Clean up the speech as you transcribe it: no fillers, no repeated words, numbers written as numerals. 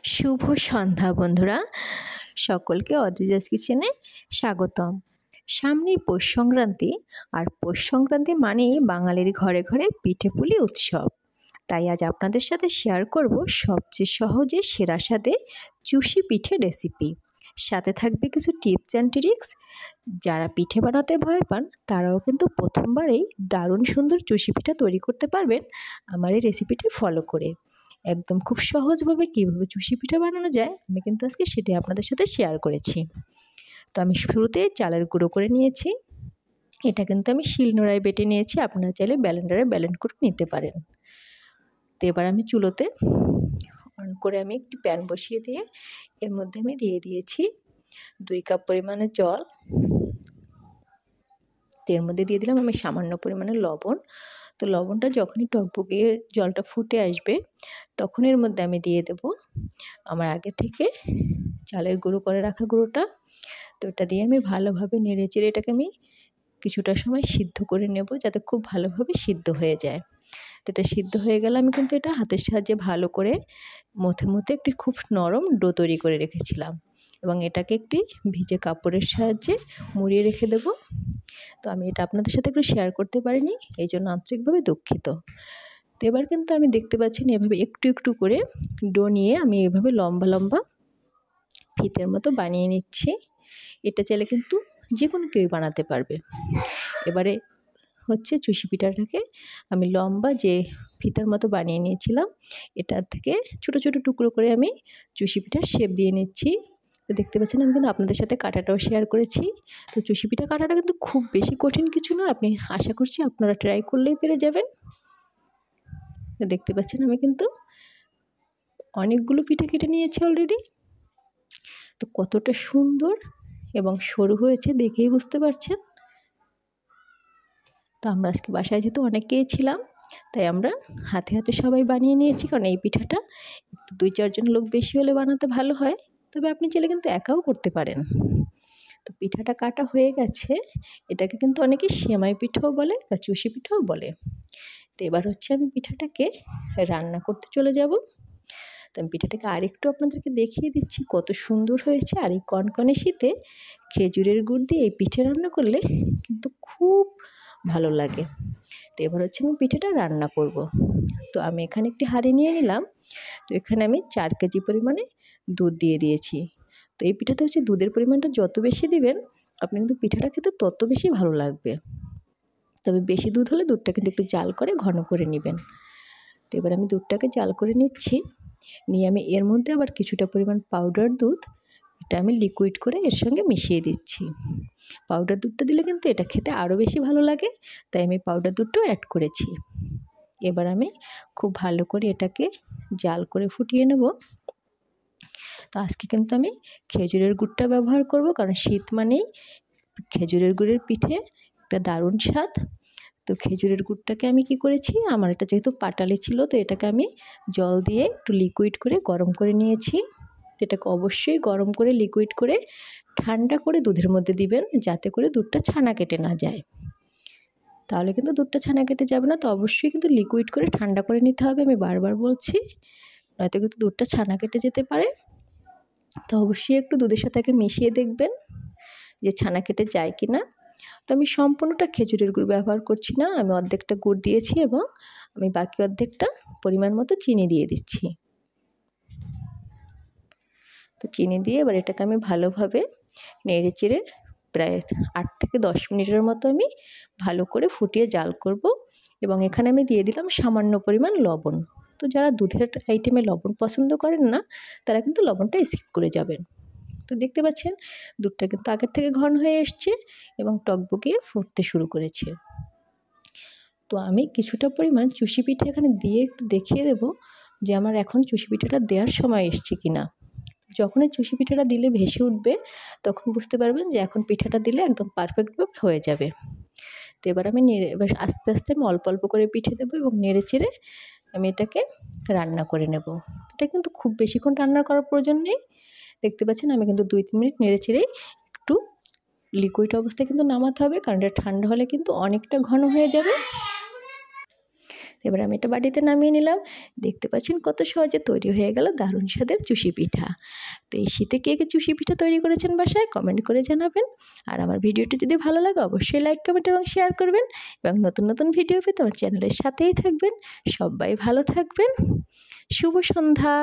শুভ সন্ধ্যা বন্ধুরা, সকলকে অদ্রিজাস কিচেনে স্বাগতম। সামনেই পৌষ সংক্রান্তি, আর পৌষ সংক্রান্তি মানেই বাঙালির ঘরে ঘরে পিঠেপুলি উৎসব। তাই আজ আপনাদের সাথে শেয়ার করব সবচেয়ে সহজে সেরা স্বাদে চুষি পিঠে রেসিপি। সাথে থাকবে কিছু টিপস অ্যান্ড ট্রিক্স। যারা পিঠে বানাতে ভয় পান তারাও কিন্তু প্রথমবারেই দারুণ সুন্দর চুষি পিঠা তৈরি করতে পারবেন আমার এই রেসিপিটি ফলো করে। একদম খুব সহজভাবে কীভাবে চুষি পিঠা বানানো যায় আমি কিন্তু আজকে সেটাই আপনাদের সাথে শেয়ার করেছি। তো আমি শুরুতে চালের গুঁড়ো করে নিয়েছি। এটা কিন্তু আমি শিলনোড়ায় বেটে নিয়েছি, আপনারা চাইলে ব্লেন্ডারে ব্লেন্ড করে নিতে পারেন। তো এবার আমি চুলোতে অন করে আমি একটি প্যান বসিয়ে দিয়ে এর মধ্যে আমি দিয়ে দিয়েছি 2 কাপ পরিমাণে জল। তো এর মধ্যে দিয়ে দিলাম আমি সামান্য পরিমাণে লবণ। তো লবণটা যখনই টকবগিয়ে জলটা ফুটে আসবে তখন এর মধ্যে আমি দিয়ে দেব আমার আগে থেকে চালের গুঁড়ো করে রাখা গুঁড়োটা। তো এটা দিয়ে আমি ভালোভাবে নেড়ে চেড়ে এটাকে আমি কিছুটা সময় সিদ্ধ করে নেব, যাতে খুব ভালোভাবে সিদ্ধ হয়ে যায়। তো এটা সিদ্ধ হয়ে গেলে আমি কিন্তু এটা হাতের সাহায্যে ভালো করে মথে মথে একটি খুব নরম ডো তৈরি করে রেখেছিলাম, এবং এটাকে একটি ভিজে কাপড়ের সাহায্যে মুড়িয়ে রেখে দেব। তো আমি এটা আপনাদের সাথে একটু শেয়ার করতে পারিনি, এই জন্য আন্তরিকভাবে দুঃখিত। তো এবার কিন্তু আমি দেখতে পাচ্ছেন এভাবে একটু একটু করে ডো নিয়ে আমি এভাবে লম্বা লম্বা ফিতের মতো বানিয়ে নিচ্ছি। এটা চাইলে কিন্তু যে কোনো কেউই বানাতে পারবে। এবারে হচ্ছে চুষি পিঠাটাকে আমি লম্বা যে ফিতার মতো বানিয়ে নিয়েছিলাম, এটার থেকে ছোট ছোট টুকরো করে আমি চুষি পিঠার শেপ দিয়ে নিচ্ছি। তো দেখতে পাচ্ছেন আমি কিন্তু আপনাদের সাথে কাটাটাও শেয়ার করেছি। তো চুষি পিঠা কাটাটা কিন্তু খুব বেশি কঠিন কিছু নয়, আপনি আশা করছি আপনারা ট্রাই করলেই পেরে যাবেন। তো দেখতে পাচ্ছেন আমি কিন্তু অনেকগুলো পিঠে কেটে নিয়েছি অলরেডি। তো কতটা সুন্দর এবং সরু হয়েছে দেখেই বুঝতে পারছেন। তো আমরা আজকে বাসায় যেহেতু অনেকেই ছিলাম, তাই আমরা হাতে হাতে সবাই বানিয়ে নিয়েছি, কারণ এই পিঠাটা একটু 2-4 জন লোক বেশি হলে বানাতে ভালো হয়। তবে আপনি চাইলে কিন্তু একাও করতে পারেন। তো পিঠাটা কাটা হয়ে গেছে, এটাকে কিন্তু অনেকে সেমাই পিঠাও বলে বা চুষি পিঠাও বলে। তো এবার হচ্ছে আমি পিঠাটাকে রান্না করতে চলে যাব। তো আমি পিঠাটাকে আরেকটু আপনাদেরকে দেখিয়ে দিচ্ছি কত সুন্দর হয়েছে। আর এই কনকনে শীতে খেজুরের গুড় দিয়ে এই পিঠে রান্না করলে কিন্তু খুব ভালো লাগে। তো এবার হচ্ছে আমি পিঠেটা রান্না করব। তো আমি এখানে একটি হাঁড়ি নিয়ে নিলাম। তো এখানে আমি 4 কেজি পরিমাণে দুধ দিয়ে দিয়েছি। তো এই পিঠাতে হচ্ছে দুধের পরিমাণটা যত বেশি দিবেন আপনি কিন্তু পিঠাটা খেতে তত বেশি ভালো লাগবে। তবে বেশি দুধ হলে দুধটা কিন্তু একটু জাল করে ঘন করে নেবেন। তো এবার আমি দুধটাকে জাল করে নিচ্ছি। নিয়ে আমি এর মধ্যে আবার কিছুটা পরিমাণ পাউডার দুধ, এটা আমি লিকুইড করে এর সঙ্গে মিশিয়ে দিচ্ছি। পাউডার দুধটা দিলে কিন্তু এটা খেতে আরও বেশি ভালো লাগে, তাই আমি পাউডার দুধটাও অ্যাড করেছি। এবার আমি খুব ভালো করে এটাকে জাল করে ফুটিয়ে নেব। তো আজকে কিন্তু আমি খেজুরের গুড়টা ব্যবহার করব, কারণ শীত মানেই খেজুরের গুড়ের পিঠে একটা দারুণ স্বাদ। তো খেজুরের গুড়টাকে আমি কি করেছি, আমার এটা যেহেতু পাটালি ছিল, তো এটাকে আমি জল দিয়ে একটু লিকুইড করে গরম করে নিয়েছি। এটাকে অবশ্যই গরম করে লিকুইড করে ঠান্ডা করে দুধের মধ্যে দিবেন, যাতে করে দুধটা ছানা কেটে না যায়। তাহলে কিন্তু দুধটা ছানা কেটে যাবে না। তো অবশ্যই কিন্তু লিকুইড করে ঠান্ডা করে নিতে হবে, আমি বারবার বলছি, নয়তো কিন্তু দুধটা ছানা কেটে যেতে পারে। তো অবশ্যই একটু দুধের সাথে মিশিয়ে দেখবেন যে ছানা কেটে যায় কি না। তো আমি সম্পূর্ণটা খেজুরের গুড় ব্যবহার করছি না, আমি অর্ধেকটা গুড় দিয়েছি এবং আমি বাকি অর্ধেকটা পরিমাণ মতো চিনি দিয়ে দিচ্ছি। তো চিনি দিয়ে এবার এটাকে আমি ভালোভাবে নেড়ে চেড়ে প্রায় 8 থেকে 10 মিনিটের মতো আমি ভালো করে ফুটিয়ে জাল করব। এবং এখানে আমি দিয়ে দিলাম সামান্য পরিমাণ লবণ। তো যারা দুধের আইটেমে লবণ পছন্দ করেন না তারা কিন্তু লবণটা স্কিপ করে যাবেন। তো দেখতে পাচ্ছেন দুধটা কিন্তু আগের থেকে ঘন হয়ে এসছে এবং টকবগিয়ে ফুটতে শুরু করেছে। তো আমি কিছুটা পরিমাণ চুষি পিঠে এখানে দিয়ে একটু দেখিয়ে দেব যে আমার এখন চুষি পিঠাটা দেওয়ার সময় এসছে কিনা। যখনই চুষি পিঠাটা দিলে ভেসে উঠবে তখন বুঝতে পারবেন যে এখন পিঠাটা দিলে একদম পারফেক্টভাবে হয়ে যাবে। তো এবার আমি এবার আস্তে আস্তে আমি অল্প অল্প করে পিঠে দেবো এবং নেড়ে চেড়ে আমি এটাকে রান্না করে নেব। এটা কিন্তু খুব বেশিক্ষণ রান্না করার প্রয়োজন নেই। দেখতে পাচ্ছেন আমি কিন্তু 2-3 মিনিট নেড়ে চেড়ে একটু লিকুইড অবস্থায় কিন্তু নামাতে হবে, কারণ এটা ঠান্ডা হলে কিন্তু অনেকটা ঘন হয়ে যাবে। এবার আমি এটা বাটিতে নামিয়ে নিলাম। দেখতে পাচ্ছেন কত সহজে তৈরি হয়ে গেল দারুণ স্বাদের চুষি পিঠা। তো এই শীতে কে কে চুষি পিঠা তৈরি করেছেন বাসায় কমেন্ট করে জানাবেন। আর আমার ভিডিওটি যদি ভালো লাগে অবশ্যই লাইক, কমেন্ট এবং শেয়ার করবেন, এবং নতুন নতুন ভিডিও পেতে আমার চ্যানেলের সাথেই থাকবেন। সবাই ভালো থাকবেন। শুভ সন্ধ্যা।